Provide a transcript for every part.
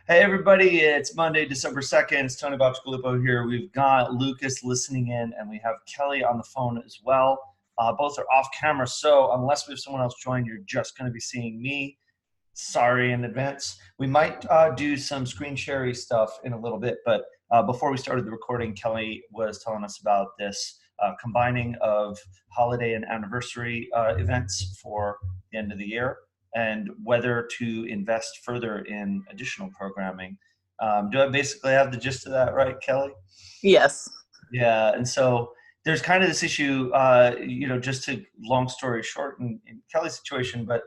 Hey everybody, it's Monday, December 2nd. It's Tony Bobscalupo here. We've got Lucas listening in and we have Kelly on the phone as well. Both are off camera, so unless we have someone else join, you're just going to be seeing me. Sorry in advance. We might do some screen share stuff in a little bit, but before we started the recording, Kelly was telling us about this combining of holiday and anniversary events for the end of the year and whether to invest further in additional programming. Do I basically have the gist of that right, Kelly? Yes. Yeah, and so there's kind of this issue, just to long story short, in Kelly's situation, but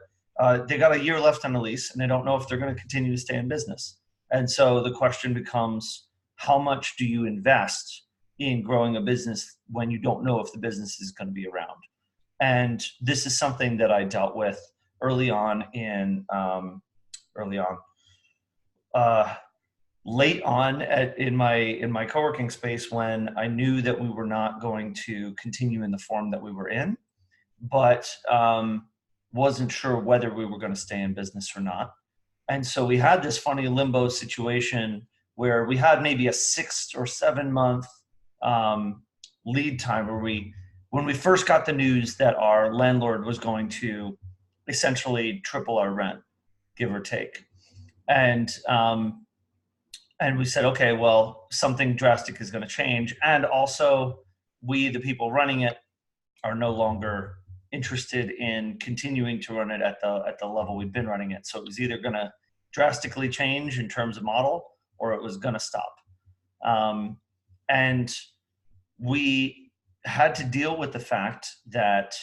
they got a year left on the lease and they don't know if they're going to continue to stay in business. And so the question becomes, how much do you invest in growing a business when you don't know if the business is going to be around? And this is something that I dealt with early on early on, uh, late on in my co-working space when I knew that we were not going to continue in the form that we were in, but wasn't sure whether we were going to stay in business or not. And so we had this funny limbo situation where we had maybe a 6 or 7 month lead time when we first got the news that our landlord was going to essentially triple our rent, give or take. And and we said, okay, well, something drastic is going to change. And also, we, the people running it, are no longer interested in continuing to run it at the level we've been running it. So it was either going to drastically change in terms of model, or it was going to stop. And we had to deal with the fact that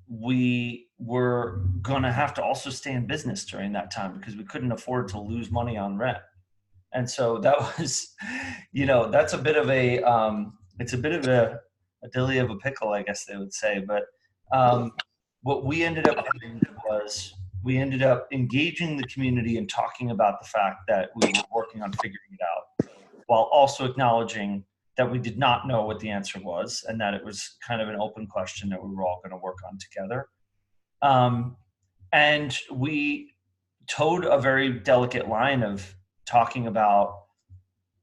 we were going to have to also stay in business during that time because we couldn't afford to lose money on rent. And so that was, that's a bit of it's a bit of a dilly of a pickle, I guess they would say. But what we ended up doing was we ended up engaging the community and talking about the fact that we were working on figuring it out while also acknowledging that we did not know what the answer was and that it was kind of an open question that we were all going to work on together. And we towed a very delicate line of talking about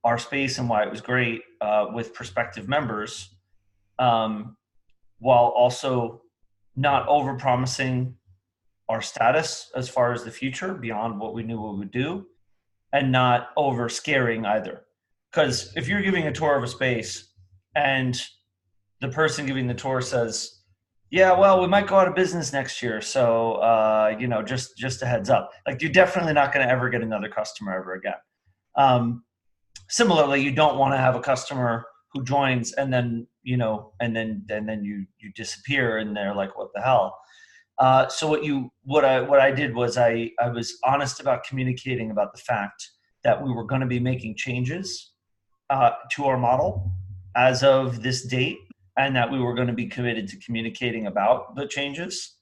our space and why it was great with prospective members, while also not over promising our status as far as the future beyond what we knew we would do, and not over scaring either. Because if you're giving a tour of a space and the person giving the tour says, yeah, well, we might go out of business next year. So, just a heads up. Like, you're definitely not going to ever get another customer ever again. Similarly, you don't want to have a customer who joins and then, and then you disappear and they're like, what the hell? So what I did was I was honest about communicating about the fact that we were going to be making changes to our model as of this date, and that we were going to be committed to communicating about the changes,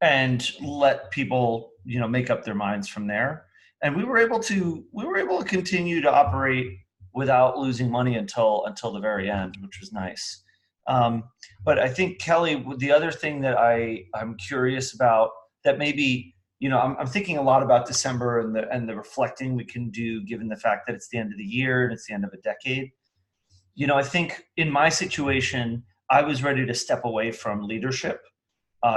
and let people, make up their minds from there. And we were able to continue to operate without losing money until the very end, which was nice. But I think, Kelly, the other thing that I'm curious about that maybe, I'm thinking a lot about December and the reflecting we can do given the fact that it's the end of the year and it's the end of a decade. I think in my situation, I was ready to step away from leadership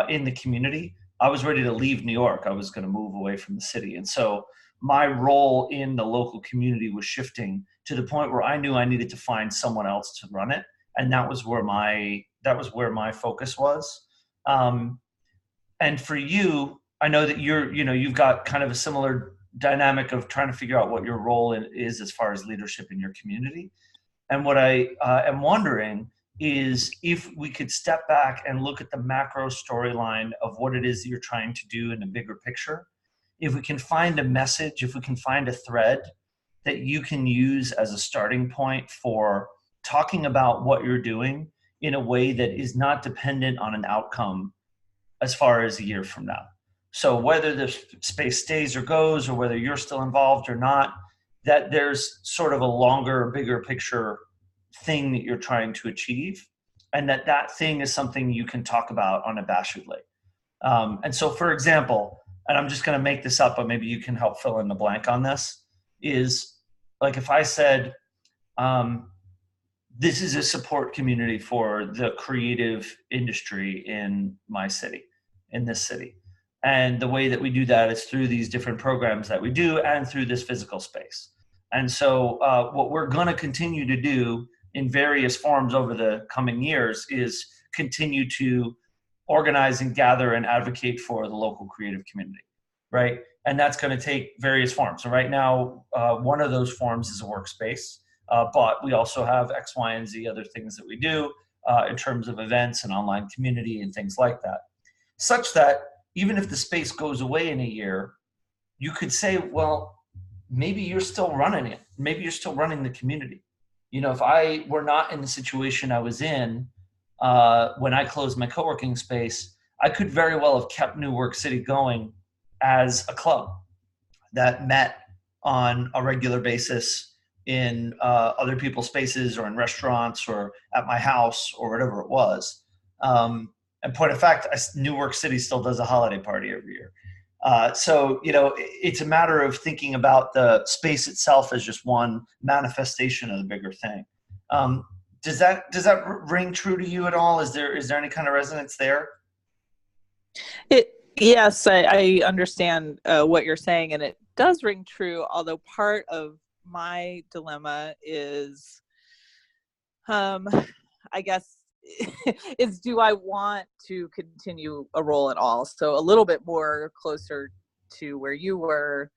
in the community. I was ready to leave New York. I was going to move away from the city. And so my role in the local community was shifting to the point where I knew I needed to find someone else to run it. And that was where my focus was. And for you, I know that you've got kind of a similar dynamic of trying to figure out what your role is as far as leadership in your community. And what I am wondering is if we could step back and look at the macro storyline of what it is that you're trying to do in the bigger picture. If we can find a message, if we can find a thread that you can use as a starting point for talking about what you're doing in a way that is not dependent on an outcome as far as a year from now. So whether the space stays or goes, or whether you're still involved or not, that there's sort of a longer, bigger picture thing that you're trying to achieve, and that thing is something you can talk about unabashedly. And so, for example, and I'm just going to make this up, but maybe you can help fill in the blank on this, is like if I said, um, this is a support community for the creative industry in my city, in this city. And the way that we do that is through these different programs that we do and through this physical space. And so what we're going to continue to do in various forms over the coming years is continue to organize and gather and advocate for the local creative community, right? And that's going to take various forms. And right now, one of those forms is a workspace, but we also have X, Y, and Z other things that we do in terms of events and online community and things like that, such that even if the space goes away in a year, you could say, well, maybe you're still running it. Maybe you're still running the community. You know, if I were not in the situation I was in when I closed my co-working space, I could very well have kept New Work City going as a club that met on a regular basis in other people's spaces or in restaurants or at my house or whatever it was. And point of fact, New Work City still does a holiday party every year. So, you know, it's a matter of thinking about the space itself as just one manifestation of the bigger thing. Does that ring true to you at all? Is there any kind of resonance there? Yes, I understand what you're saying, and it does ring true. Although part of my dilemma is, I guess, is do I want to continue a role at all? So a little bit more closer to where you were.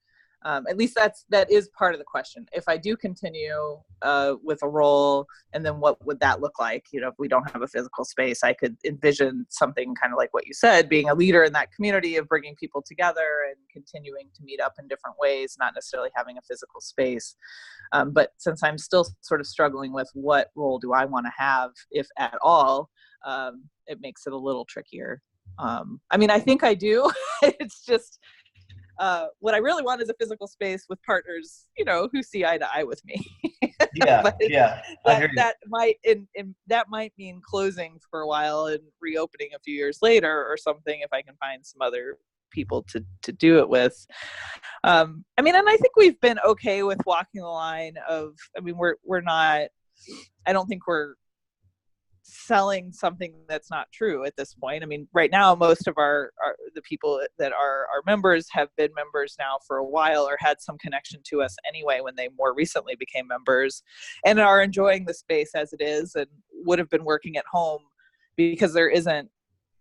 At least that is part of the question. If I do continue with a role, and then what would that look like? You know, if we don't have a physical space, I could envision something kind of like what you said, being a leader in that community of bringing people together and continuing to meet up in different ways, not necessarily having a physical space. But since I'm still sort of struggling with what role do I want to have, if at all, it makes it a little trickier. I mean, I think I do. It's just, what I really want is a physical space with partners, you know, who see eye to eye with me. Yeah, yeah. That might mean closing for a while and reopening a few years later or something, if I can find some other people to do it with. I mean, and I think we've been okay with walking the line of, I mean, we're not, I don't think we're selling something that's not true at this point. I mean, right now, most of the people that are our members have been members now for a while or had some connection to us anyway when they more recently became members, and are enjoying the space as it is and would have been working at home because there isn't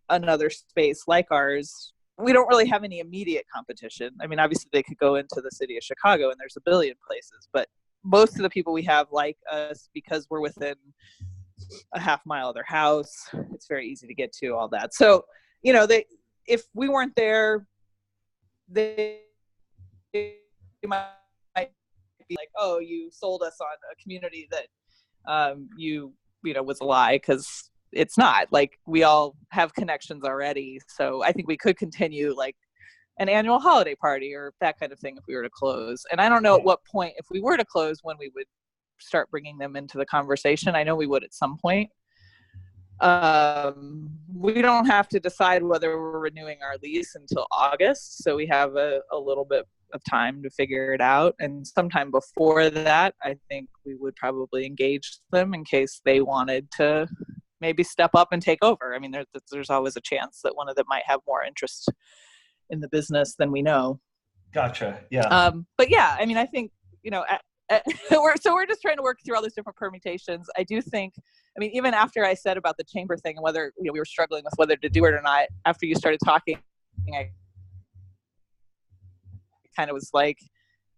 another space like ours. We don't really have any immediate competition. I mean, obviously they could go into the city of Chicago and there's a billion places, but most of the people we have like us because we're within a half mile of their house. It's very easy to get to, all that. So, you know, if we weren't there, they might be like, oh, you sold us on a community that you know was a lie, because it's not. Like, we all have connections already. So I think we could continue like an annual holiday party or that kind of thing if we were to close. And I don't know at what point, if we were to close, when we would start bringing them into the conversation. I know we would at some point. We don't have to decide whether we're renewing our lease until August, so we have a little bit of time to figure it out. And sometime before that, I think we would probably engage them in case they wanted to maybe step up and take over. I mean, there's always a chance that one of them might have more interest in the business than we know. Gotcha. Yeah. But yeah, I mean, I think, you know, we're just trying to work through all these different permutations. I do think, I mean, even after I said about the chamber thing and whether, you know, we were struggling with whether to do it or not, after you started talking, I kind of was like,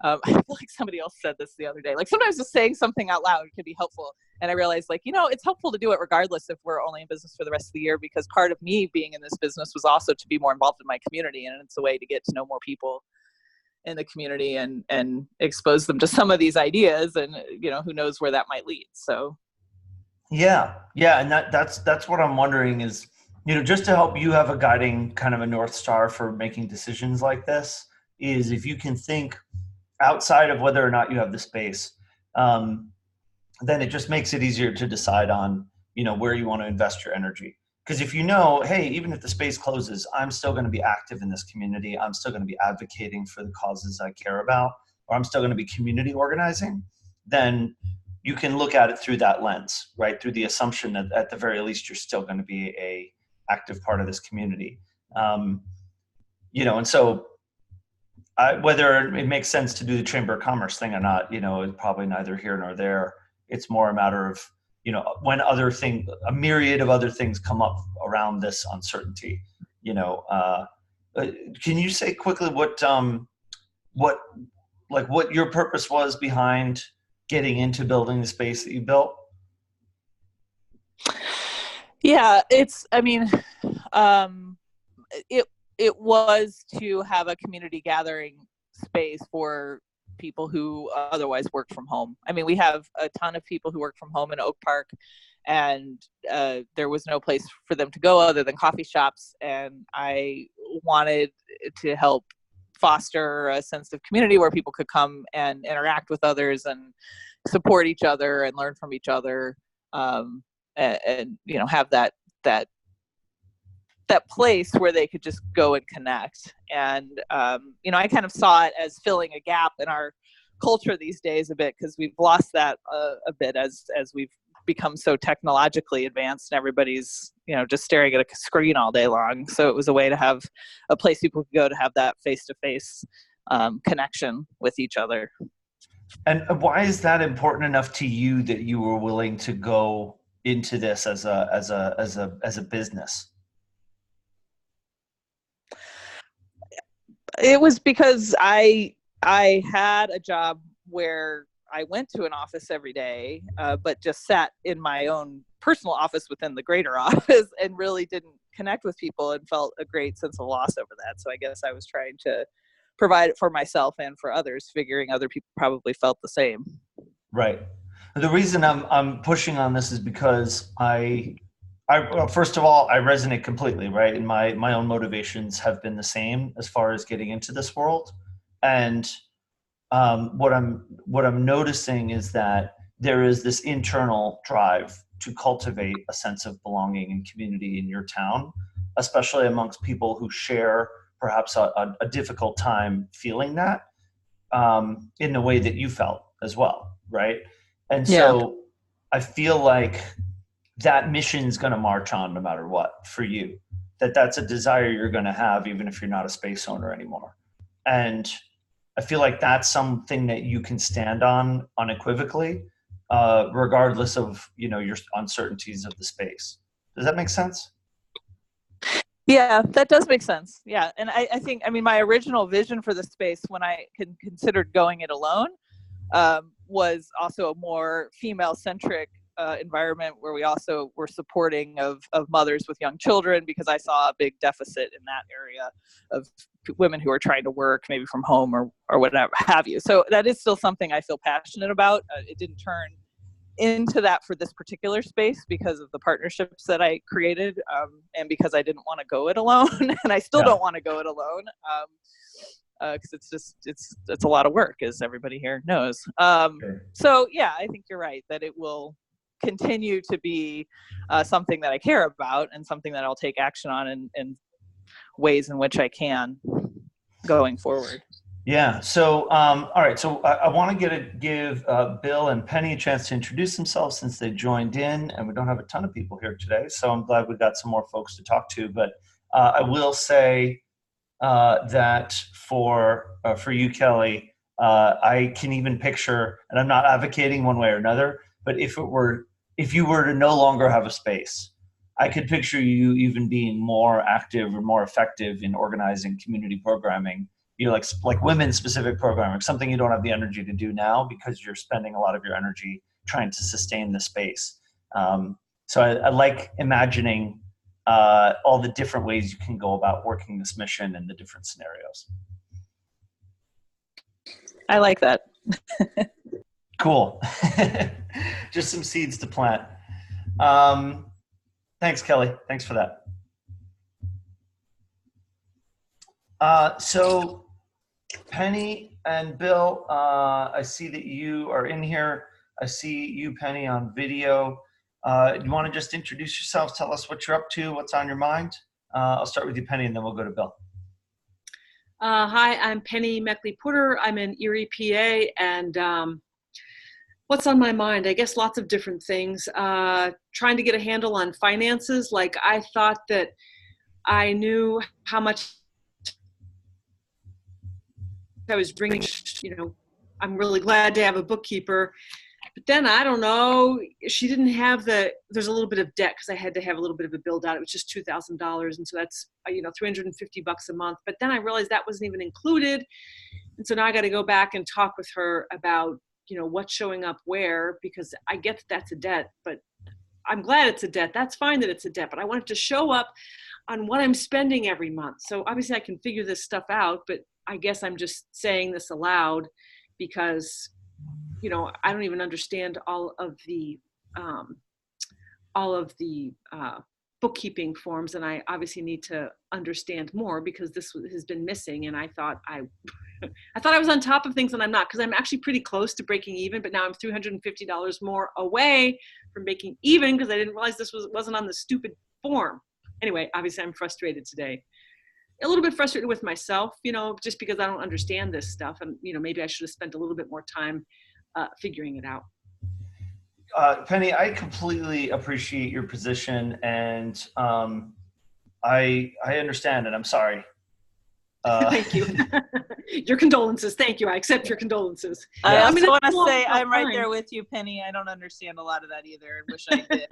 I feel like somebody else said this the other day. Like, sometimes just saying something out loud can be helpful. And I realized, like, you know, it's helpful to do it regardless if we're only in business for the rest of the year, because part of me being in this business was also to be more involved in my community. And it's a way to get to know more people in the community and expose them to some of these ideas, and, you know, who knows where that might lead. So yeah, and that's what I'm wondering is, you know, just to help you have a guiding kind of a North Star for making decisions like this, is if you can think outside of whether or not you have the space, then it just makes it easier to decide on, you know, where you want to invest your energy. Because if you know, hey, even if the space closes, I'm still going to be active in this community. I'm still going to be advocating for the causes I care about, or I'm still going to be community organizing, then you can look at it through that lens, right? Through the assumption that at the very least, you're still going to be a active part of this community. Um, and so whether it makes sense to do the Chamber of Commerce thing or not, is probably neither here nor there. It's more a matter of, when a myriad of other things come up around this uncertainty. Can you say quickly what what your purpose was behind getting into building the space that you built? Yeah, um, it it was to have a community gathering space for people who otherwise work from home. I mean, we have a ton of people who work from home in Oak Park, and there was no place for them to go other than coffee shops. And I wanted to help foster a sense of community where people could come and interact with others and support each other and learn from each other, and have that that place where they could just go and connect. And I kind of saw it as filling a gap in our culture these days a bit, because we've lost that a bit as we've become so technologically advanced and everybody's just staring at a screen all day long. So it was a way to have a place people could go to have that face-to-face connection with each other. And why is that important enough to you that you were willing to go into this as a business? It was because I had a job where I went to an office every day, but just sat in my own personal office within the greater office and really didn't connect with people, and felt a great sense of loss over that. So I guess I was trying to provide it for myself and for others, figuring other people probably felt the same. Right. The reason I'm pushing on this is because well, first of all, I resonate completely, right? And my own motivations have been the same as far as getting into this world. And what I'm noticing is that there is this internal drive to cultivate a sense of belonging and community in your town, especially amongst people who share perhaps a difficult time feeling that, in the way that you felt as well, right? And Yeah. so I feel like that mission's going to march on no matter what for you. That's a desire you're going to have even if you're not a space owner anymore. And I feel like that's something that you can stand on unequivocally, regardless of your uncertainties of the space. Does that make sense? Yeah, that does make sense. Yeah. And I think, my original vision for the space when I considered going it alone, was also a more female-centric environment, where we also were supporting of mothers with young children, because I saw a big deficit in that area of women who are trying to work maybe from home or whatever have you. So that is still something I feel passionate about. It didn't turn into that for this particular space because of the partnerships that I created, and because I didn't want to go it alone, and I still don't want to go it alone. Because it's a lot of work, as everybody here knows. So yeah, I think you're right that it will continue to be something that I care about, and something that I'll take action on in ways in which I can going forward. Yeah. So, all right. So I want to give Bill and Penny a chance to introduce themselves, since they joined in, and we don't have a ton of people here today. So I'm glad we got some more folks to talk to. But I will say that for you, Kelly, I can even picture, and I'm not advocating one way or another, but if you were to no longer have a space, I could picture you even being more active or more effective in organizing community programming, like women specific programming, something you don't have the energy to do now because you're spending a lot of your energy trying to sustain the space. So I like imagining all the different ways you can go about working this mission and the different scenarios. I like that. Cool. Just some seeds to plant. Thanks, Kelly. Thanks for that. So Penny and Bill, I see that you are in here. I see you, Penny, on video. You want to just introduce yourself, tell us what you're up to, what's on your mind? I'll start with you, Penny, and then we'll go to Bill. Hi, I'm Penny Meckley Porter. I'm in Erie, PA, and what's on my mind? I guess lots of different things. Trying to get a handle on finances. Like, I thought that I knew how much I was bringing. I'm really glad to have a bookkeeper. But then I don't know, she didn't have there's a little bit of debt because I had to have a little bit of a build out. It was just $2,000. And so that's, $350 a month. But then I realized that wasn't even included. And so now I got to go back and talk with her about, what's showing up where, because I get that that's a debt, but I'm glad it's a debt. That's fine that it's a debt, but I want it to show up on what I'm spending every month. So obviously I can figure this stuff out, but I guess I'm just saying this aloud because I don't even understand all of the bookkeeping forms, and I obviously need to understand more because this has been missing. And I thought I was on top of things, and I'm not, because I'm actually pretty close to breaking even. But now I'm $350 more away from breaking even because I didn't realize this wasn't on the stupid form. Anyway, obviously I'm frustrated today. A little bit frustrated with myself, just because I don't understand this stuff, and maybe I should have spent a little bit more time figuring it out. Penny, I completely appreciate your position, and I understand, and I'm sorry. Thank you. Your condolences. Thank you. I accept your condolences. I also want to say I'm right there with you, Penny. I don't understand a lot of that either, and wish I did.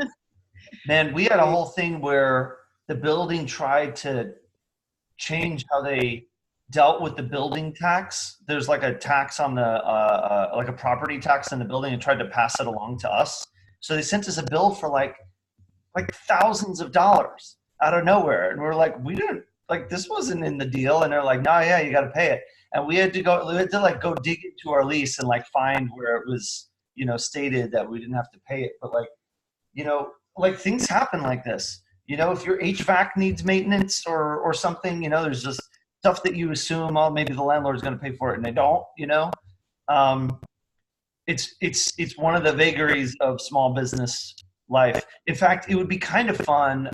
Man, we had a whole thing where the building tried to change how they dealt with the building tax. There's like a tax on the like a property tax in the building, and tried to pass it along to us. So they sent us a bill for like thousands of dollars out of nowhere, and we're like, we didn't, like, this wasn't in the deal. And they're like, no, yeah, you got to pay it. And we had to go dig into our lease and like find where it was stated that we didn't have to pay it. But like things happen like this. If your HVAC needs maintenance or something, there's just stuff that you assume, oh, maybe the landlord's going to pay for it, and they don't. It's one of the vagaries of small business life. In fact, it would be kind of fun.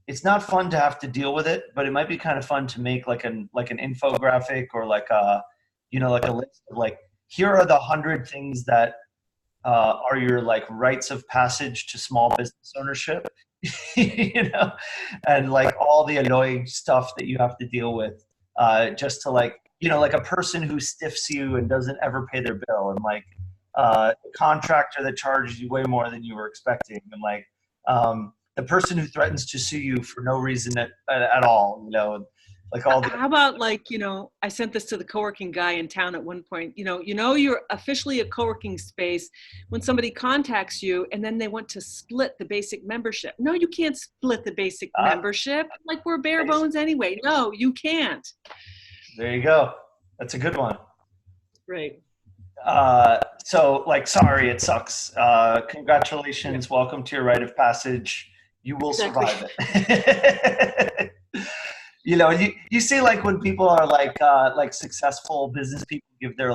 It's not fun to have to deal with it, but it might be kind of fun to make like an infographic or like a list of like, here are the 100 things that are your like rites of passage to small business ownership. And like all the annoying stuff that you have to deal with, just to like a person who stiffs you and doesn't ever pay their bill, and like a contractor that charges you way more than you were expecting, and like the person who threatens to sue you for no reason at all, like all the. How about I sent this to the co-working guy in town at one point. You're officially a co-working space when somebody contacts you and then they want to split the basic membership. No, you can't split the basic membership. Like, we're bare bones anyway. No, you can't. There you go. That's a good one. Right. So like, sorry, it sucks. Congratulations. Yeah. Welcome to your rite of passage. You will survive it. You see, like, when people are like successful business people give their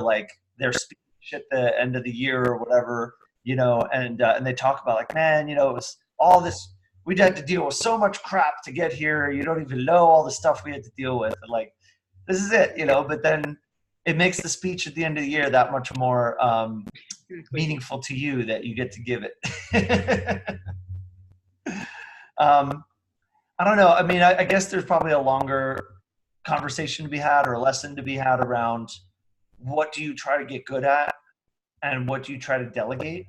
speech at the end of the year or whatever, and they talk about like, man, it was all this, we had to deal with so much crap to get here. You don't even know all the stuff we had to deal with. And like, this is it, but then it makes the speech at the end of the year that much more meaningful to you that you get to give it. I don't know. I guess there's probably a longer conversation to be had or a lesson to be had around what do you try to get good at and what do you try to delegate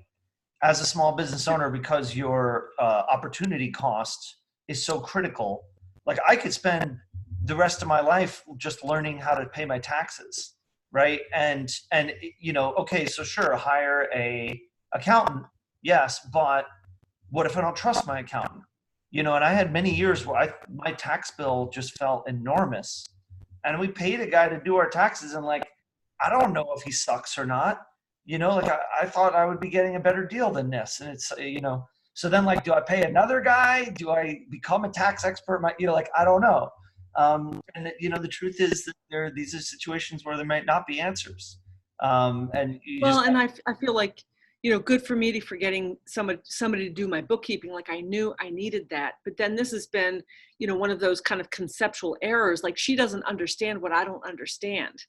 as a small business owner, because your opportunity cost is so critical. Like, I could spend the rest of my life just learning how to pay my taxes, right? And okay, so sure, hire a accountant, yes, but what if I don't trust my accountant? And I had many years where my tax bill just felt enormous, and we paid a guy to do our taxes, and like, I don't know if he sucks or not. I thought I would be getting a better deal than this, and it's so then, like, do I pay another guy? Do I become a tax expert? I don't know. And the truth is that these are situations where there might not be answers. I feel like, good for me for getting somebody to do my bookkeeping. Like I knew I needed that. But then this has been, one of those kind of conceptual errors. Like she doesn't understand what I don't understand.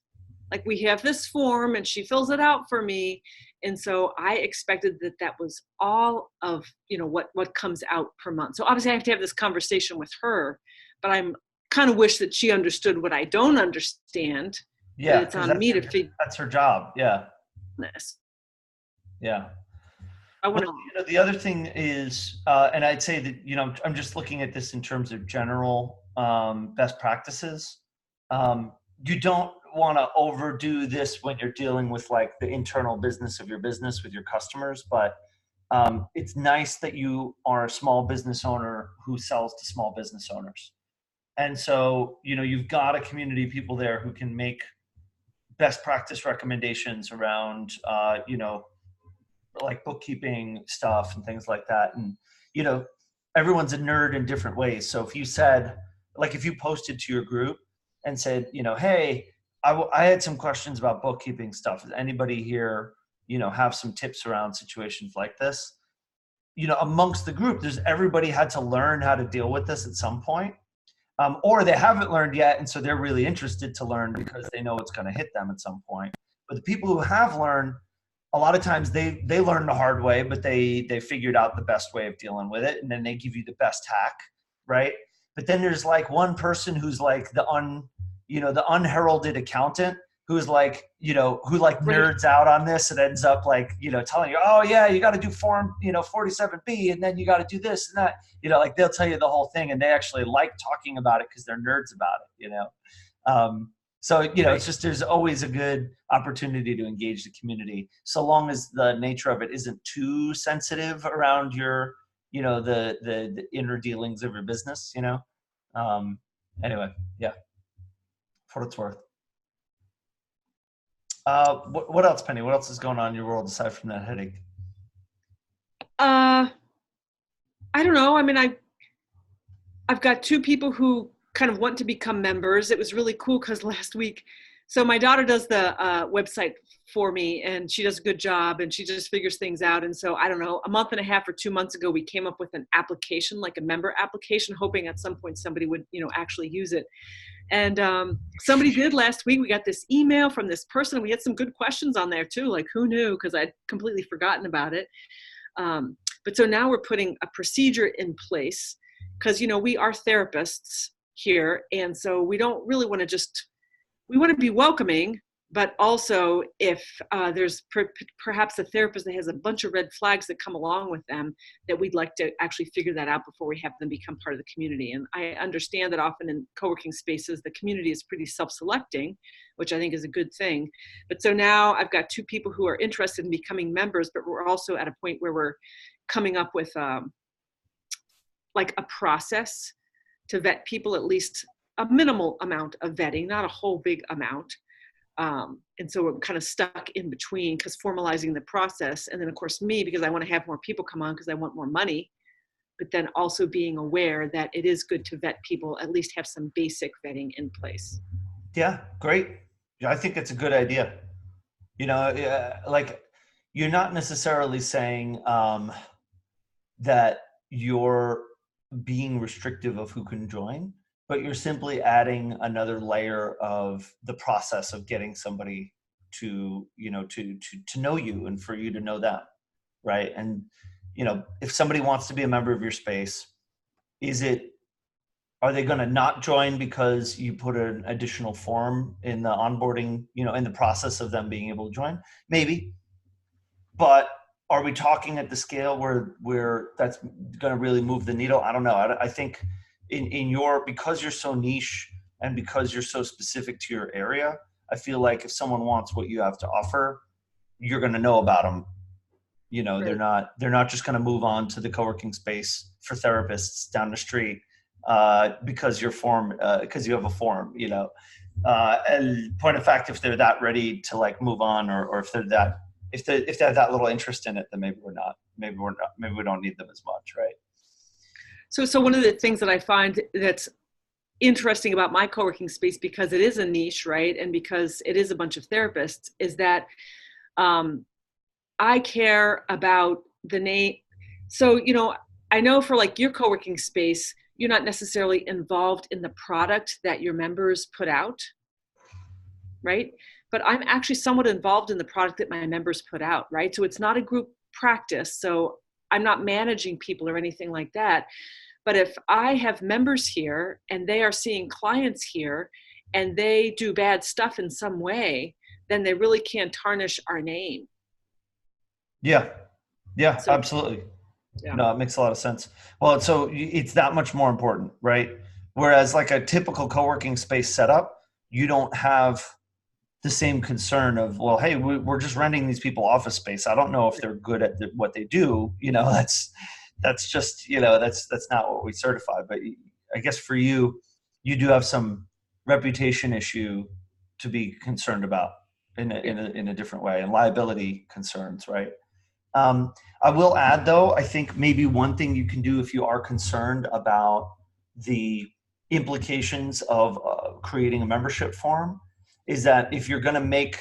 Like we have this form and she fills it out for me. And so I expected that was all of, what comes out per month. So obviously I have to have this conversation with her, but I'm kind of wish that she understood what I don't understand. Yeah. It's on me to figure that's her job. Yeah. this. Yeah. I want to. The other thing is, and I'd say that I'm just looking at this in terms of general best practices. You don't want to overdo this when you're dealing with like the internal business of your business with your customers, but it's nice that you are a small business owner who sells to small business owners, and so you've got a community of people there who can make best practice recommendations around like bookkeeping stuff and things like that. And, everyone's a nerd in different ways. So if you said, like, if you posted to your group and said, hey, I had some questions about bookkeeping stuff. Does anybody here, have some tips around situations like this? Amongst the group, everybody had to learn how to deal with this at some point. Or they haven't learned yet. And so they're really interested to learn because they know it's going to hit them at some point. But the people who have learned, a lot of times they learn the hard way, but they figured out the best way of dealing with it. And then they give you the best hack. Right. But then there's like one person who's like the unheralded accountant who's like, who like nerds out on this and ends up like, telling you, oh yeah, you got to do form, 47B, and then you got to do this and that, like they'll tell you the whole thing and they actually like talking about it because they're nerds about it, So, it's just, there's always a good opportunity to engage the community so long as the nature of it isn't too sensitive around your, the inner dealings of your business, anyway, yeah, for what it's worth. What else, Penny? What else is going on in your world aside from that headache? I don't know. I mean, I've got two people who kind of want to become members. It was really cool because last week, so my daughter does the website for me and she does a good job and she just figures things out. And so I don't know, a month and a half or 2 months ago, we came up with an application, like a member application, hoping at some point somebody would, actually use it. And somebody did last week. We got this email from this person. We had some good questions on there too. Like who knew? Because I'd completely forgotten about it. But so now we're putting a procedure in place because, we are therapists here. And so we don't really want to we want to be welcoming, but also if there's perhaps a therapist that has a bunch of red flags that come along with them, that we'd like to actually figure that out before we have them become part of the community. And I understand that often in co-working spaces, the community is pretty self-selecting, which I think is a good thing. But so now I've got two people who are interested in becoming members, but we're also at a point where we're coming up with like a process to vet people, at least a minimal amount of vetting, not a whole big amount. And so we're kind of stuck in between because formalizing the process. And then of course me, because I want to have more people come on because I want more money, but then also being aware that it is good to vet people, at least have some basic vetting in place. Yeah, great. Yeah, I think it's a good idea. Like you're not necessarily saying that you're being restrictive of who can join, but you're simply adding another layer of the process of getting somebody to know you and for you to know them, right? And if somebody wants to be a member of your space, are they going to not join because you put an additional form in the onboarding, in the process of them being able to join? Maybe, but are we talking at the scale where that's going to really move the needle? I don't know. I think because you're so niche and because you're so specific to your area, I feel like if someone wants what you have to offer, you're going to know about them. Right. They're not just going to move on to the co-working space for therapists down the street because you have a form, and point of fact, if they're that ready to like move on or if they have that little interest in it, then maybe we don't need them as much. Right. So one of the things that I find that's interesting about my co-working space, because it is a niche, right? And because it is a bunch of therapists, is that I care about the name. So, I know for like your co-working space, you're not necessarily involved in the product that your members put out, right? But I'm actually somewhat involved in the product that my members put out, right? So it's not a group practice. So I'm not managing people or anything like that. But if I have members here and they are seeing clients here and they do bad stuff in some way, then they really can't tarnish our name. Yeah. Yeah, So, absolutely. yeah. No, it makes a lot of sense. Well, so it's that much more important, right? Whereas like a typical co-working space setup, you don't have the same concern of, well, hey, we're just renting these people office space. I don't know if they're good at what they do. That's just, that's not what we certify. But I guess for you, you do have some reputation issue to be concerned about in a different way, and liability concerns, right? I will add, though, I think maybe one thing you can do if you are concerned about the implications of creating a membership form is that if you're going to make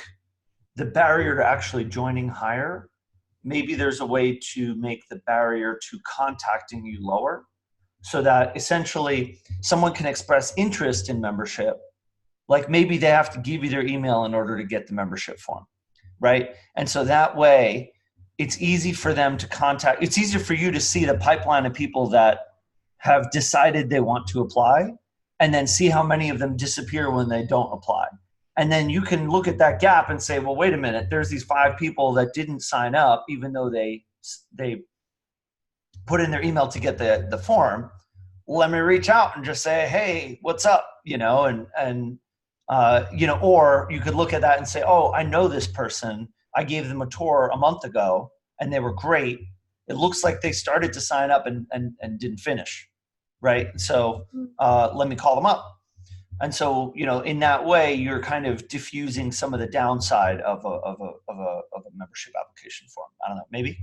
the barrier to actually joining higher, maybe there's a way to make the barrier to contacting you lower so that essentially someone can express interest in membership. Like maybe they have to give you their email in order to get the membership form, right? And so that way, it's easy for them to contact. It's easier for you to see the pipeline of people that have decided they want to apply and then see how many of them disappear when they don't apply. And then you can look at that gap and say, well, wait a minute, there's these 5 people that didn't sign up, even though they put in their email to get the form. Let me reach out and just say, hey, what's up? Or you could look at that and say, oh, I know this person. I gave them a tour a month ago and they were great. It looks like they started to sign up and didn't finish, right? So let me call them up. And so, in that way, you're kind of diffusing some of the downside of a membership application form. I don't know, maybe.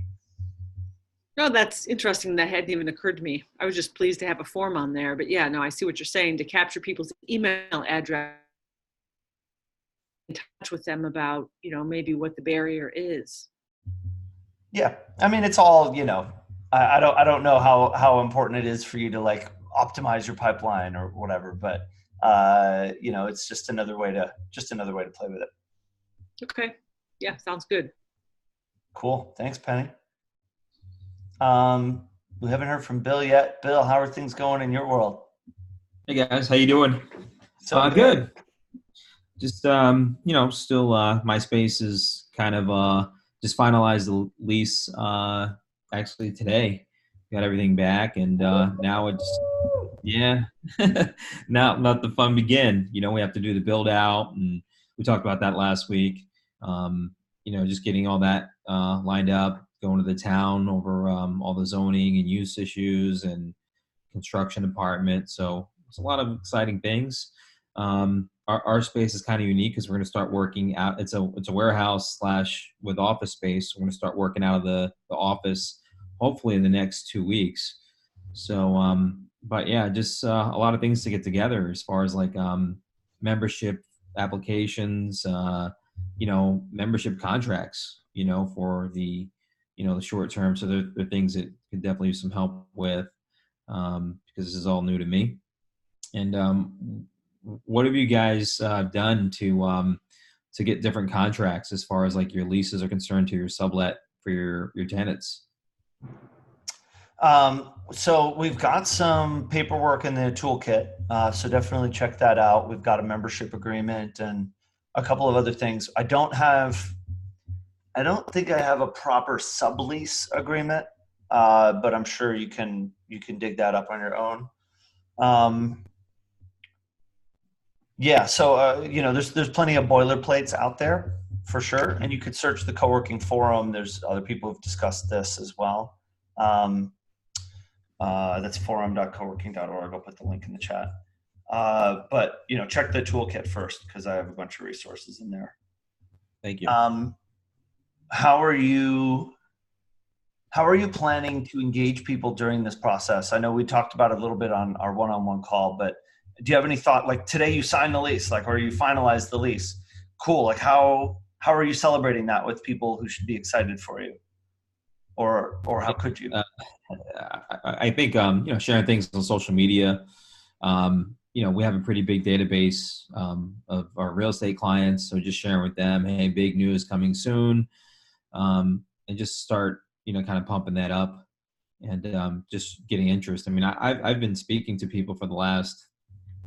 No, that's interesting. That hadn't even occurred to me. I was just pleased to have a form on there. But yeah, no, I see what you're saying, to capture people's email address, in touch with them about, maybe what the barrier is. Yeah. I mean, it's all, I don't know how important it is for you to like optimize your pipeline or whatever, but it's just another way to play with it. Okay. Yeah. Sounds good. Cool. Thanks, Penny. We haven't heard from Bill yet. Bill, how are things going in your world? Hey guys, how you doing? So good. Just still my space is kind of just finalized the lease actually today. Got everything back, and now it's now let the fun begin. We have to do the build out, and we talked about that last week. Just getting all that lined up, going to the town over all the zoning and use issues and construction department. So it's a lot of exciting things. Our space is kind of unique because we're going to start working out. It's a warehouse / with office space. So we're going to start working out of the office hopefully in the next 2 weeks. So, but yeah, just a lot of things to get together as far as like membership applications, membership contracts, for the the short term. So there are things that could definitely use some help with because this is all new to me. And what have you guys done to get different contracts as far as like your leases are concerned to your sublet for your tenants? So we've got some paperwork in the toolkit. So definitely check that out. We've got a membership agreement and a couple of other things. I don't think I have a proper sublease agreement, but I'm sure you can dig that up on your own. So there's plenty of boilerplates out there for sure, and you could search the co-working forum. There's other people who've discussed this as well. That's forum.coworking.org. I'll put the link in the chat. But check the toolkit first because I have a bunch of resources in there. Thank you. How are you planning to engage people during this process? I know we talked about it a little bit on our one-on-one call, but do you have any thought, like today you signed the lease, like, or you finalized the lease? Cool. Like how how are you celebrating that with people who should be excited for you? Or how could you? I think, sharing things on social media, we have a pretty big database of our real estate clients. So just sharing with them, hey, big news coming soon. And just start, kind of pumping that up and just getting interest. I mean, I've been speaking to people for the last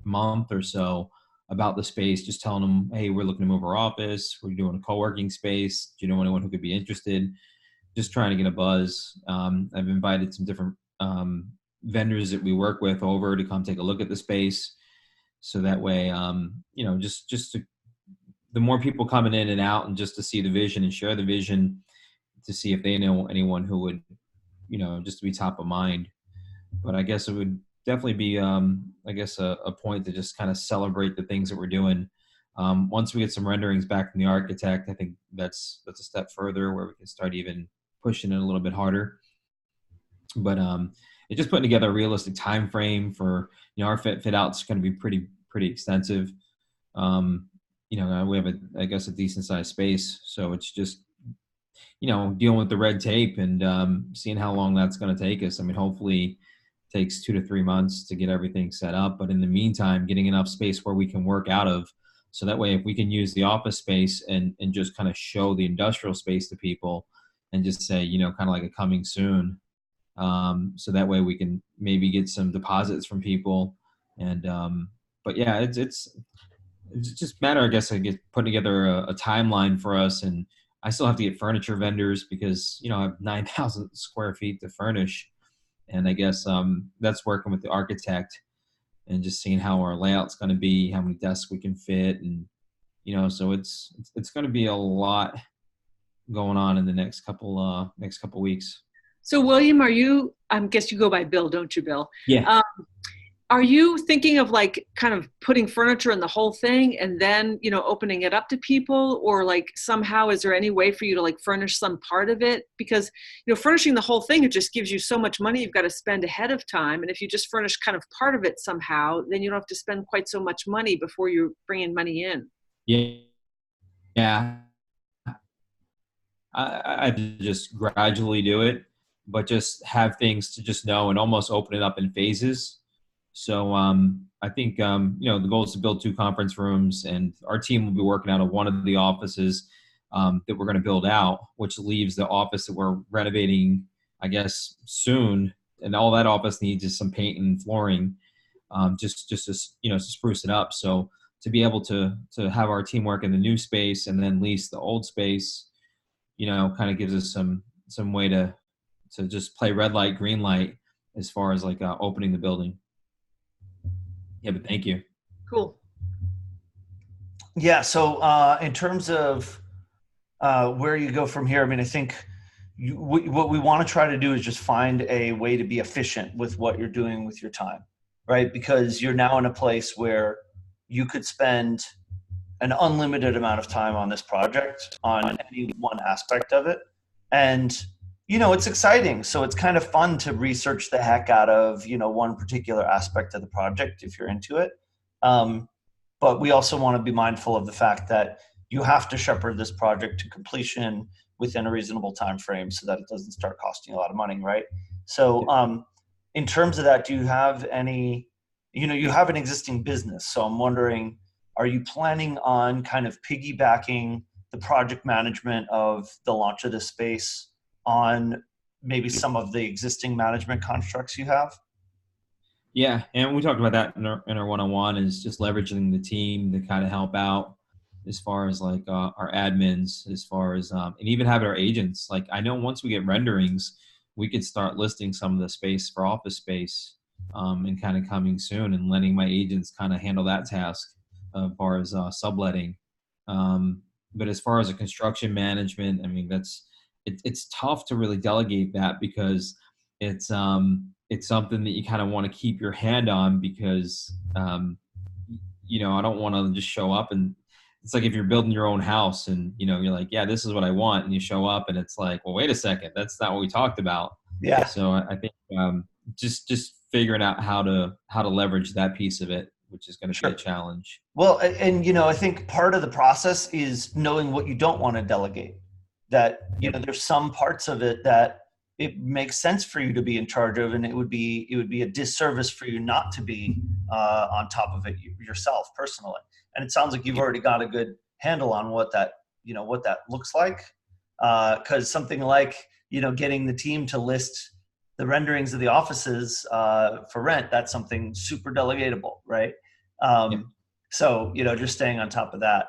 month or so about the space, just telling them, hey, we're looking to move our office. We're doing a co-working space. Do you know anyone who could be interested? Just trying to get a buzz. I've invited some different vendors that we work with over to come take a look at the space. So that way, the more people coming in and out and just to see the vision and share the vision to see if they know anyone who would, just to be top of mind. But I guess it would definitely be, a point to just kind of celebrate the things that we're doing. Once we get some renderings back from the architect, I think that's a step further where we can start even pushing it a little bit harder. But it's just putting together a realistic time frame for, our fit out's going to be pretty extensive. We have a decent sized space, so it's just, dealing with the red tape and seeing how long that's going to take us. I mean, hopefully it takes 2 to 3 months to get everything set up, but in the meantime, getting enough space where we can work out of. So that way, if we can use the office space and just kind of show the industrial space to people and just say, kind of like a coming soon. So that way we can maybe get some deposits from people. And, but yeah, it's just a matter, I guess, putting together a timeline for us. And I still have to get furniture vendors because, I have 9,000 square feet to furnish. And I guess that's working with the architect and just seeing how our layout's going to be, how many desks we can fit. And, so it's going to be a lot going on in the next couple weeks. So William, I guess you go by Bill, don't you, Bill? Yeah. Are you thinking of like kind of putting furniture in the whole thing and then, opening it up to people, or like somehow is there any way for you to like furnish some part of it? Because, furnishing the whole thing, it just gives you so much money you've got to spend ahead of time. And if you just furnish kind of part of it somehow, then you don't have to spend quite so much money before you're bringing money in. Yeah. I just gradually do it, but just have things to just know and almost open it up in phases. So I think, the goal is to build 2 conference rooms, and our team will be working out of one of the offices that we're going to build out, which leaves the office that we're renovating, I guess, soon. And all that office needs is some paint and flooring, just to, to spruce it up. So to be able to have our team work in the new space and then lease the old space, kind of gives us some way to just play red light, green light as far as like opening the building. Yeah, but thank you. Cool. Yeah. So in terms of where you go from here, I mean, I think what we want to try to do is just find a way to be efficient with what you're doing with your time, right? Because you're now in a place where you could spend an unlimited amount of time on this project on any one aspect of it. And, it's exciting. So it's kind of fun to research the heck out of, one particular aspect of the project if you're into it. But we also want to be mindful of the fact that you have to shepherd this project to completion within a reasonable time frame so that it doesn't start costing a lot of money, right? So in terms of that, do you have any, you have an existing business. So I'm wondering, are you planning on kind of piggybacking the project management of the launch of this space on maybe some of the existing management constructs you have? Yeah, and we talked about that in our one-on-one, is just leveraging the team to kind of help out as far as like our admins, as far as and even having our agents. Like, I know once we get renderings, we could start listing some of the space for office space and kind of coming soon, and letting my agents kind of handle that task as far as subletting. But as far as a construction management, I mean, it's tough to really delegate that because it's something that you kind of want to keep your hand on because, I don't want to just show up and it's like if you're building your own house and, you're like, yeah, this is what I want. And you show up and it's like, well, wait a second, that's not what we talked about. Yeah. So I think just figuring out how to leverage that piece of it which is going to be Sure. a challenge. Well, and I think part of the process is knowing what you don't want to delegate. That there's some parts of it that it makes sense for you to be in charge of, and it would be a disservice for you not to be on top of it yourself personally. And it sounds like you've already got a good handle on what that looks like. Because something like getting the team to list the renderings of the offices for rent, that's something super delegatable, right? So just staying on top of that.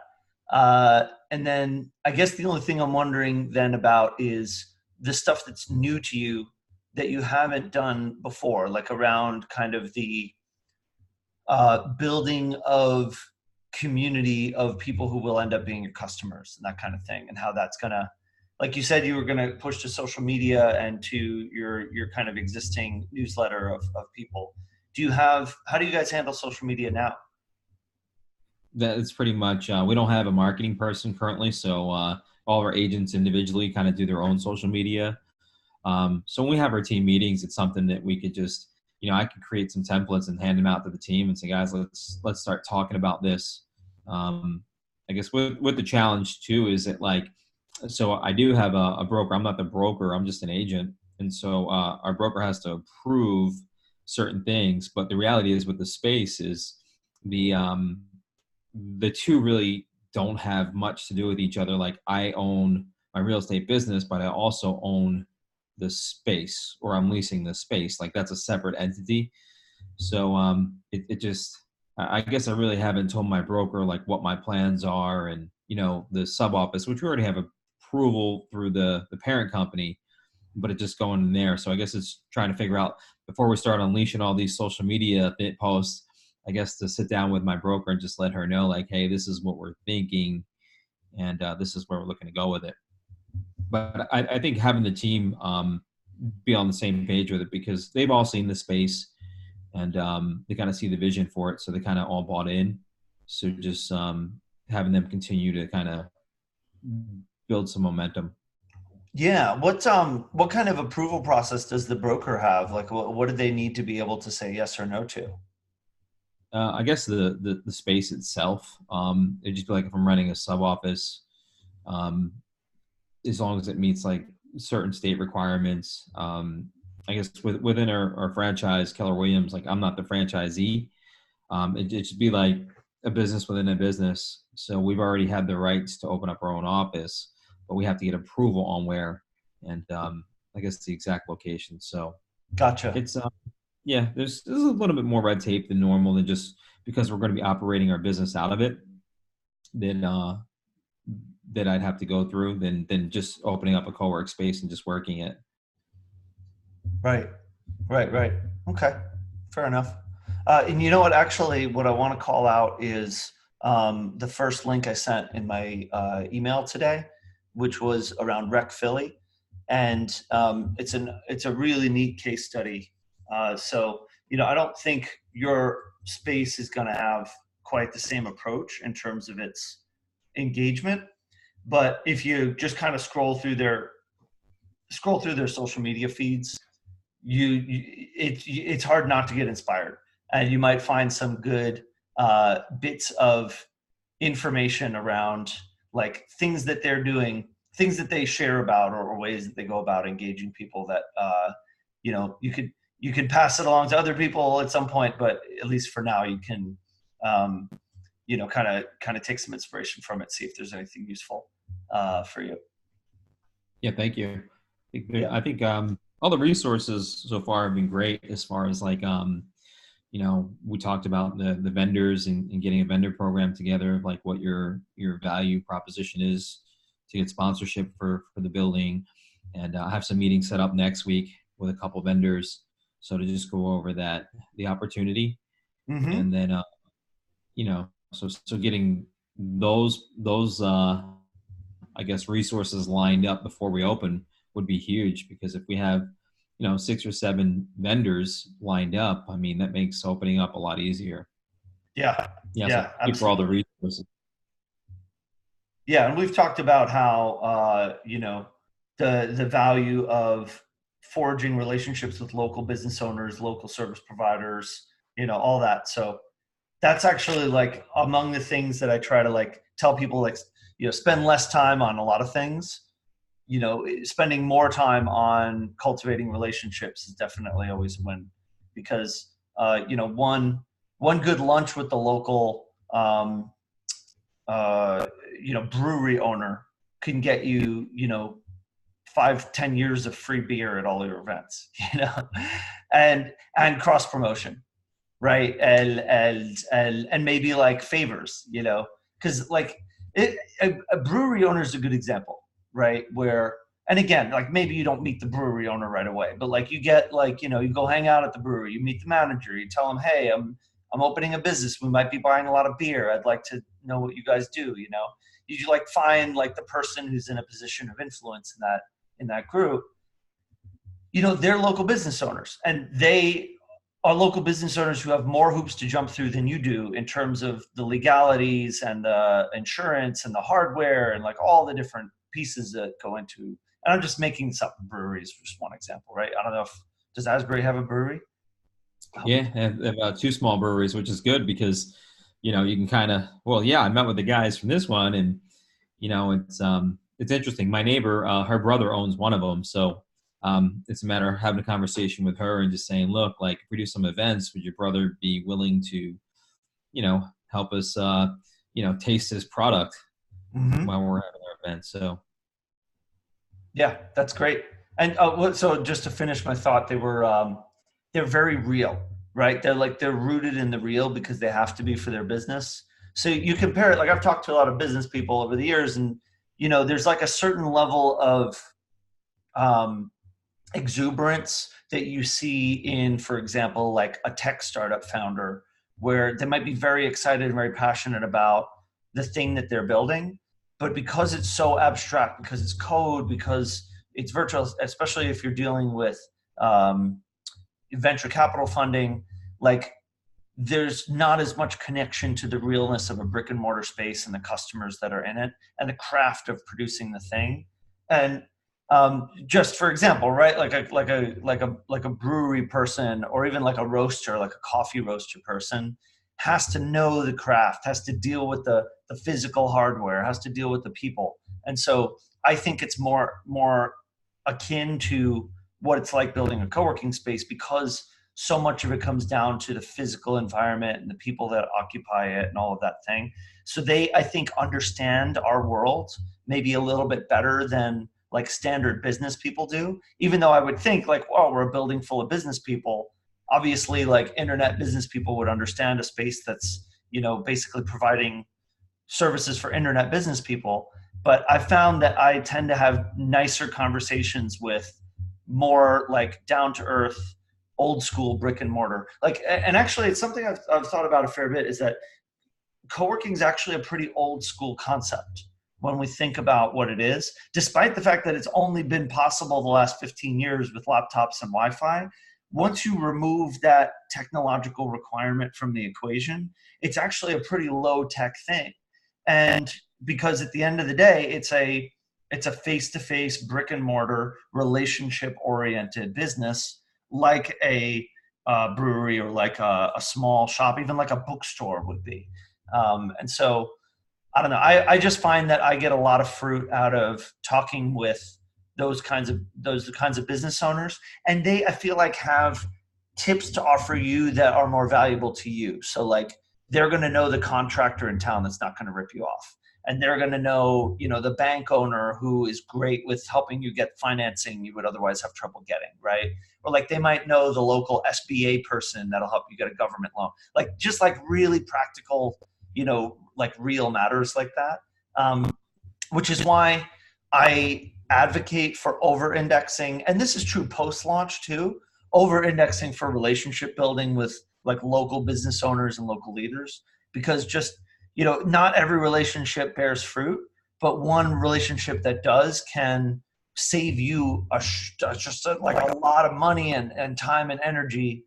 And then I guess the only thing I'm wondering then about is the stuff that's new to you that you haven't done before, like around kind of the building of community of people who will end up being your customers and that kind of thing, and how that's gonna, like you said, you were gonna push to social media and to your kind of existing newsletter of people. How do you guys handle social media now? That's pretty much, we don't have a marketing person currently, so all of our agents individually kind of do their own social media. So when we have our team meetings, it's something that we could just, I could create some templates and hand them out to the team and say, guys, let's start talking about this. I guess with the challenge too is that, like, so I do have a broker. I'm not the broker. I'm just an agent. And so our broker has to approve certain things. But the reality is with the space is the two really don't have much to do with each other. Like, I own my real estate business, but I also own the space, or I'm leasing the space. Like, that's a separate entity. So it just, I guess I really haven't told my broker like what my plans are, and the sub office, which we already have approval through the parent company, but it's just going in there. So I guess it's trying to figure out, before we start unleashing all these social media posts, I guess to sit down with my broker and just let her know, like, hey, this is what we're thinking, and this is where we're looking to go with it. But I think having the team be on the same page with it, because they've all seen the space, and they kind of see the vision for it, so they kind of all bought in. So just having them continue to kind of build some momentum. Yeah. What kind of approval process does the broker have? Like, what do they need to be able to say yes or no to? I guess the space itself. It'd just be like if I'm renting a sub office, as long as it meets like certain state requirements. I guess within our franchise, Keller Williams, like, I'm not the franchisee. It should be like a business within a business. So we've already had the rights to open up our own office, but we have to get approval on where, and I guess the exact location. So Gotcha. it's yeah, there's a little bit more red tape than normal, than just because we're going to be operating our business out of it, then that I'd have to go through than just opening up a co-work space and just working it. Right. Okay. Fair enough. And you know what, actually, what I want to call out is the first link I sent in my email today, which was around Rec Philly. And it's a really neat case study. So, I don't think your space is going to have quite the same approach in terms of its engagement. But if you just kind of scroll through their social media feeds, it's hard not to get inspired, and you might find some good bits of information around like things that they're doing, things that they share about, or ways that they go about engaging people that you could pass it along to other people at some point, but at least for now you can kind of take some inspiration from it, see if there's anything useful for you. Yeah, thank you. I think all the resources so far have been great, as far as like we talked about the vendors and getting a vendor program together, like what your value proposition is to get sponsorship for the building. And I have some meetings set up next week with a couple vendors, so to just go over the opportunity. Mm-hmm. And then so getting those I guess resources lined up before we open would be huge, because if we have 6 or 7 vendors lined up, I mean, that makes opening up a lot easier. Yeah, so for all the resources. Yeah, and we've talked about how the value of forging relationships with local business owners, local service providers, all that. So that's actually like among the things that I try to like tell people, like, spend less time on a lot of things. Spending more time on cultivating relationships is definitely always a win, because one good lunch with the local brewery owner can get you 5-10 years of free beer at all your events, and cross promotion, right? And maybe like favors, because like a brewery owner is a good example, right? Where, and again, like maybe you don't meet the brewery owner right away, but like you get like, you go hang out at the brewery, you meet the manager, you tell them, hey, I'm opening a business. We might be buying a lot of beer. I'd like to know what you guys do. You like find like the person who's in a position of influence in that group. They're local business owners, and they are local business owners who have more hoops to jump through than you do in terms of the legalities and the insurance and the hardware and like all the different pieces that go into. And I'm just making this up. Breweries, just one example, right? I don't know does Asbury have a brewery? Yeah, and two small breweries, which is good because, you can kind of, I met with the guys from this one, and, it's interesting. My neighbor, her brother owns one of them. So it's a matter of having a conversation with her and just saying, look, like if we do some events, would your brother be willing to, help us, taste his product while we're having our event? So. Yeah, that's great. And so just to finish my thought, they're very real, right? They're rooted in the real because they have to be for their business. So you compare it, like I've talked to a lot of business people over the years, and there's like a certain level of exuberance that you see in, for example, like a tech startup founder, where they might be very excited and very passionate about the thing that they're building, but because it's so abstract, because it's code, because it's virtual, especially if you're dealing with venture capital funding, like there's not as much connection to the realness of a brick and mortar space and the customers that are in it and the craft of producing the thing. And just for example, right, like a brewery person, or even like a roaster, like a coffee roaster person, has to know the craft, has to deal with the physical hardware, has to deal with the people. And so I think it's more akin to what it's like building a co-working space, because so much of it comes down to the physical environment and the people that occupy it and all of that thing. So they, I think, understand our world maybe a little bit better than like standard business people do, even though I would think like, oh, we're a building full of business people. Obviously, like internet business people would understand a space that's, basically providing services for internet business people. But I found that I tend to have nicer conversations with more like down to earth, old school brick and mortar. Like, and actually it's something I've thought about a fair bit, is that co-working is actually a pretty old school concept when we think about what it is, despite the fact that it's only been possible the last 15 years with laptops and Wi-Fi. Once you remove that technological requirement from the equation, it's actually a pretty low tech thing. And because at the end of the day, it's a face-to-face brick and mortar relationship oriented business, like a brewery or like a small shop, even like a bookstore would be. And so I don't know. I just find that I get a lot of fruit out of talking with those kinds of business owners, and they, I feel like, have tips to offer you that are more valuable to you. So like they're going to know the contractor in town that's not going to rip you off, and they're going to know, the bank owner who is great with helping you get financing you would otherwise have trouble getting, right? Or like they might know the local SBA person that'll help you get a government loan. Like just like really practical, like real matters like that, which is why I advocate for over-indexing, and this is true post-launch too, over-indexing for relationship building with like local business owners and local leaders, because just, not every relationship bears fruit, but one relationship that does can save you like a lot of money and time and energy,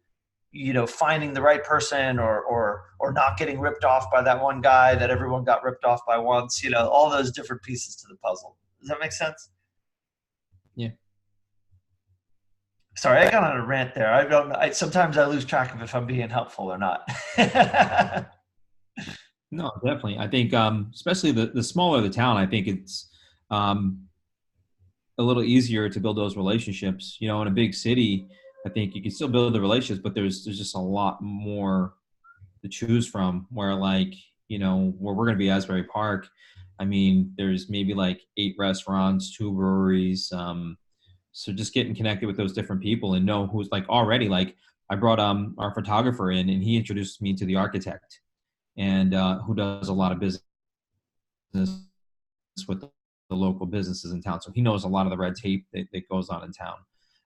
finding the right person or not getting ripped off by that one guy that everyone got ripped off by once, all those different pieces to the puzzle. Does that make sense? Yeah. Sorry, I got on a rant there. I don't know. Sometimes I lose track of if I'm being helpful or not. No, definitely. I think, especially the smaller the town, I think it's um, a little easier to build those relationships. You know, in a big city, I think you can still build the relationships, but there's just a lot more to choose from. Where like, you know, where we're going to be Asbury Park, I mean, there's maybe like 8 restaurants, 2 breweries. So just getting connected with those different people and know who's like already like I brought our photographer in and he introduced me to the architect and who does a lot of business with the local businesses in town. So he knows a lot of the red tape that goes on in town.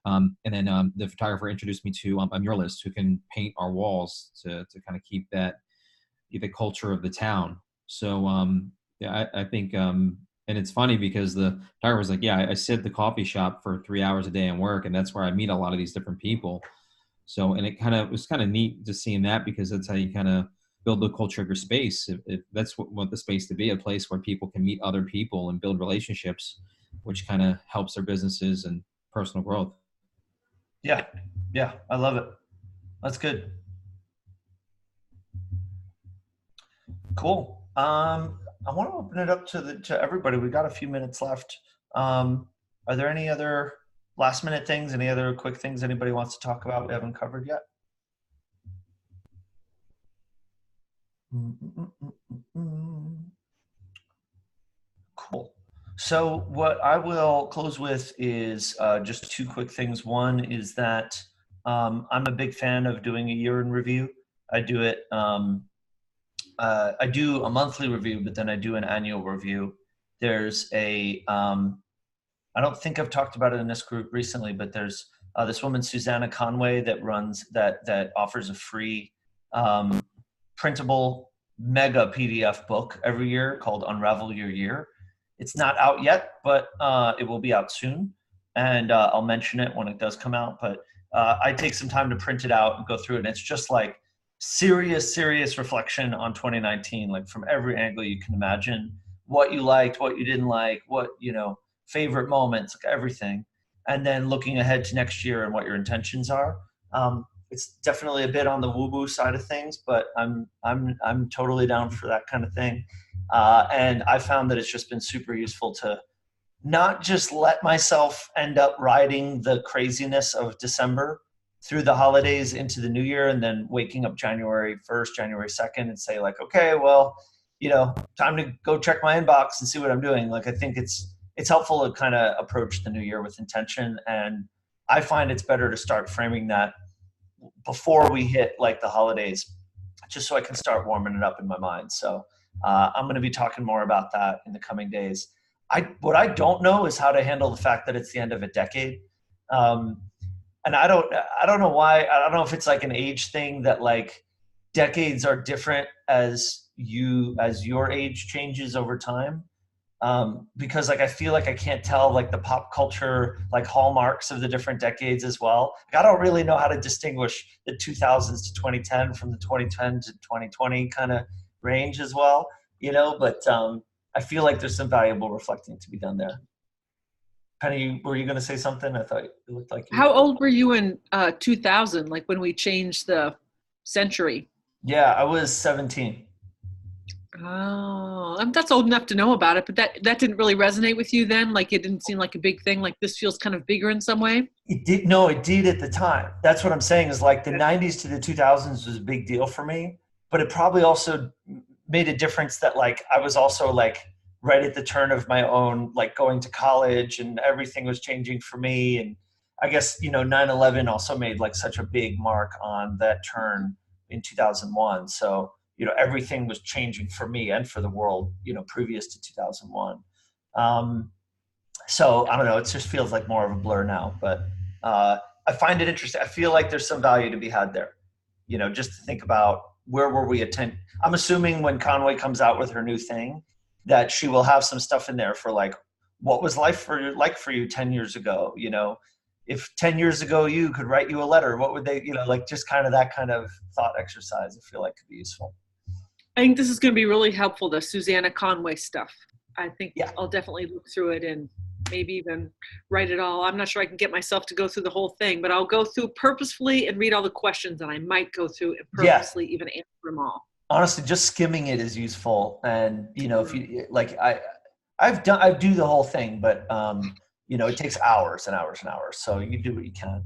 And then the photographer introduced me to a muralist who can paint our walls to kind of keep the culture of the town. So yeah, I think, and it's funny because the photographer was like, yeah, I sit at the coffee shop for 3 hours a day and work, and that's where I meet a lot of these different people. So, and it was kind of neat just seeing that because that's how you kind of build the culture of your space. If that's what want the space to be, a place where people can meet other people and build relationships, which kind of helps their businesses and personal growth. Yeah, yeah, I love it. That's good. Cool. I want to open it up to everybody. We got a few minutes left. Are there any other last minute things? Any other quick things anybody wants to talk about we haven't covered yet? Cool. So what I will close with is just two quick things. One is that I'm a big fan of doing a year in review. I do it. I do a monthly review, but then I do an annual review. There's I don't think I've talked about it in this group recently, but there's this woman, Susanna Conway, that offers a free printable mega PDF book every year called Unravel Your Year. It's not out yet, but it will be out soon. And I'll mention it when it does come out. But I take some time to print it out and go through it. And it's just like serious reflection on 2019, like from every angle you can imagine. What you liked, what you didn't like, what, favorite moments, like everything. And then looking ahead to next year and what your intentions are. It's definitely a bit on the woo-woo side of things, but I'm totally down for that kind of thing. And I found that it's just been super useful to not just let myself end up riding the craziness of December through the holidays into the new year and then waking up January 1st, January 2nd and say like, okay, well, time to go check my inbox and see what I'm doing. Like, I think it's helpful to kind of approach the new year with intention. And I find it's better to start framing that before we hit like the holidays, just so I can start warming it up in my mind. So I'm going to be talking more about that in the coming days. What I don't know is how to handle the fact that it's the end of a decade. And I don't know why. I don't know if it's like an age thing that like decades are different as your age changes over time. Because like I feel like I can't tell like the pop culture like hallmarks of the different decades as well. Like, I don't really know how to distinguish the 2000s to 2010 from the 2010 to 2020 kind of range as well, but I feel like there's some valuable reflecting to be done there. Penny, were you going to say something? I thought it looked like you. How old were you in 2000, like when we changed the century? Yeah, I was 17. Oh, that's old enough to know about it, but that didn't really resonate with you then? Like, it didn't seem like a big thing? Like, this feels kind of bigger in some way? It did. No, it did at the time. That's what I'm saying is like the 90s to the 2000s was a big deal for me, but it probably also made a difference that like I was also like right at the turn of my own, like going to college and everything was changing for me. And I guess, 9/11 also made like such a big mark on that turn in 2001. So, everything was changing for me and for the world, previous to 2001. So I don't know, it just feels like more of a blur now, but I find it interesting. I feel like there's some value to be had there, just to think about where were we I'm assuming when Conway comes out with her new thing that she will have some stuff in there for like, what was life like for you 10 years ago? If 10 years ago you could write you a letter, what would they, like just kind of that kind of thought exercise I feel like could be useful. I think this is going to be really helpful, the Susanna Conway stuff. I think Yeah. I'll definitely look through it and maybe even write it all. I'm not sure I can get myself to go through the whole thing, but I'll go through purposefully and read all the questions, and I might go through and purposely even answer them all. honestly, just skimming it is useful. And, you know, if you like, I do the whole thing, but, you know, it takes hours and hours and hours. So you do what you can.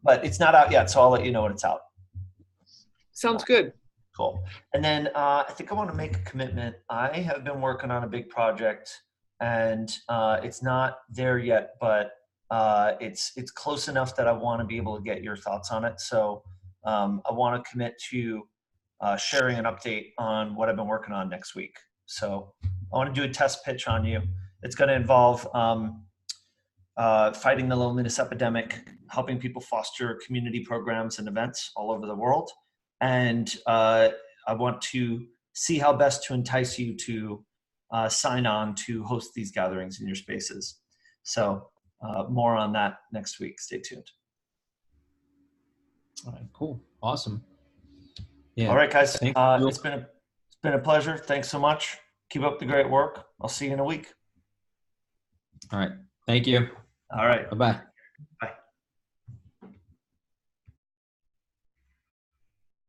But it's not out yet. So I'll let you know when it's out. Sounds good. Cool. And then I think I want to make a commitment. I have been working on a big project, and it's not there yet, but it's close enough that I want to be able to get your thoughts on it. So I want to commit to sharing an update on what I've been working on next week. So I want to do a test pitch on you. It's going to involve fighting the loneliness epidemic, helping people foster community programs and events all over the world. And I want to see how best to entice you to sign on to host these gatherings in your spaces. So more on that next week. Stay tuned. All right, cool. Awesome. Yeah. All right, guys. Thank you. It's been a pleasure. Thanks so much. Keep up the great work. I'll see you in a week. All right. Thank you. All right. Bye-bye. Bye.